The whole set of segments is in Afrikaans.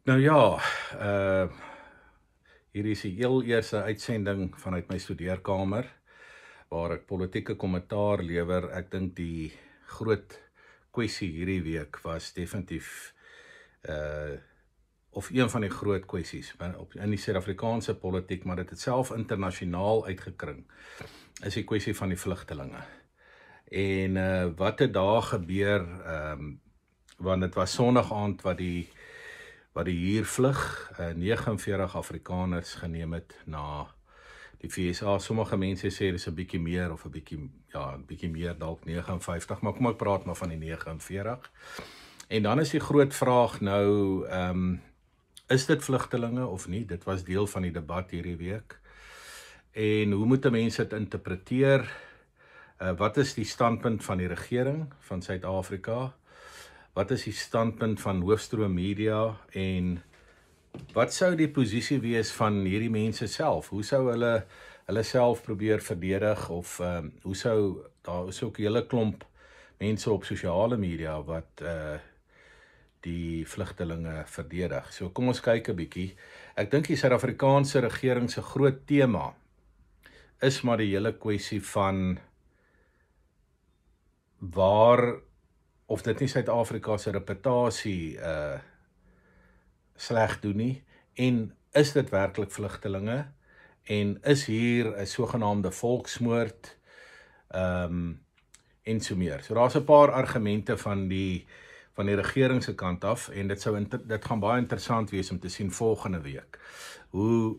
Nou ja, hier is die heel eerste uitsending vanuit my studeerkamer, waar ek politieke kommentaar lewer. Ek dink die groot kwessie hierdie week was definitief, of een van die groot kwessies in die Suid-Afrikaanse politiek, maar dit het self internasionaal uitgekring, is die kwessie van die vlugtelinge. En wat het daar gebeur, want dit was Sondag aand wat die huurvlug 49 Afrikaners geneem het na die VSA. Sommige mense sê dit is 'n bietjie meer of 'n bietjie meer dalk 59, maar kom ek praat maar van die 49. En dan is die groot vraag nou, is dit vlugtelinge of nie? Dit was deel van die debat hierdie week. En hoe moet mense dit interpreteer? Wat is die standpunt van die regering van Suid-Afrika? Wat is die standpunt van Hoofstroom Media en wat sou die posisie wees van hierdie mense self? Hoe sou hulle self probeer verdedig of hoe sou, daar is ook 'n hele klomp mense op sosiale media wat die vlugtelinge verdedig. So kom ons kyk 'n bietjie. Ek dink die Suid-Afrikaanse regering se groot tema is maar die hele kwessie van of dit nie Suid-Afrika se reputasie sleg doen nie, en is dit werklik vlugtelinge, en is hier 'n sogenaamde volksmoord, en so meer. So daar's 'n paar argumente van die regering se kant af, en dit gaan baie interessant wees om te sien volgende week, hoe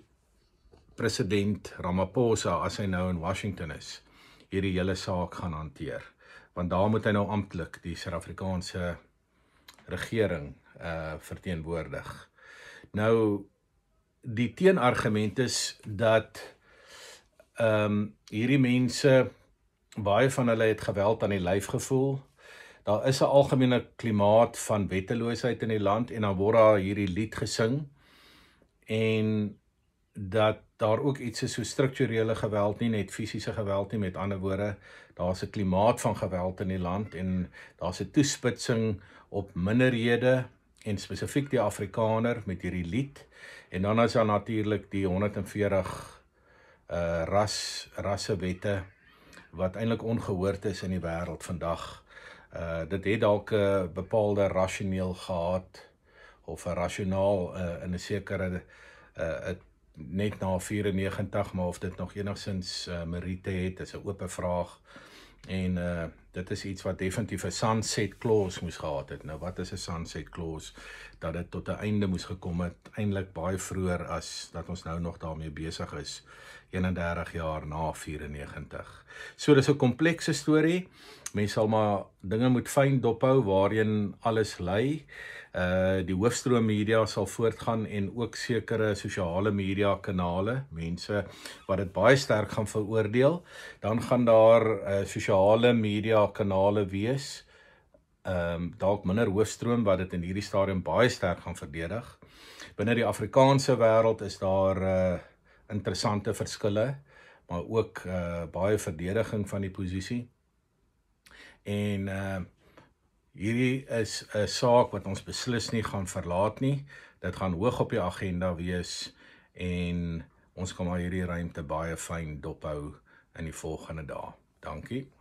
president Ramaphosa, as hy nou in Washington is, hierdie hele saak gaan hanteer. Want daar moet hy nou amptelik die Suid-Afrikaanse regering verteenwoordig. Nou, die teenargument is dat hierdie mense, baie van hulle het geweld aan die lyf gevoel. Daar is 'n algemene klimaat van wetteloosheid in die land, en dan word daar hierdie lied gesing, en dat daar ook iets is so strukturele geweld, nie net fisiese geweld nie, met ander woorde, daar's 'n klimaat van geweld in die land, en daar's 'n toespitsing op minderhede, en spesifiek die Afrikaner met hierdie lied, en dan is daar natuurlik die 140 rassewette, wat eintlik ongehoord is in die wêreld vandag. Dit het dalk 'n bepaalde rasioneel gehad, of 'n rasionaal in 'n sekere net na 94, maar of dit nog enigstens meriete het, is 'n oop vraag. En dit is iets wat definitief 'n sunset clause moes gehad het. Nou, wat is 'n sunset clause? Dat dit tot 'n einde moes gekom het, eintlik baie vroeër as dat ons nou nog daarmee besig is, 31 jaar na 94. So dis 'n komplekse storie. Mens sal maar dinge moet fyn dophou waarheen alles lei. Die Hoofstroom Media sal voortgaan, en ook sekere sosiale media kanale, mense wat dit baie sterk gaan veroordeel. Dan gaan daar sosiale media kanale wees, dalk minder Hoofstroom, wat dit in hierdie stadium baie sterk gaan verdedig. Binne die Afrikaanse wêreld is daar interessante verskille, maar ook baie verdediging van die posisie. En hierdie is 'n saak wat ons beslis nie gaan verlaat nie. Dit gaan hoog op die agenda wees, en ons kan maar hierdie ruimte baie fyn dophou in die volgende dae. Dankie.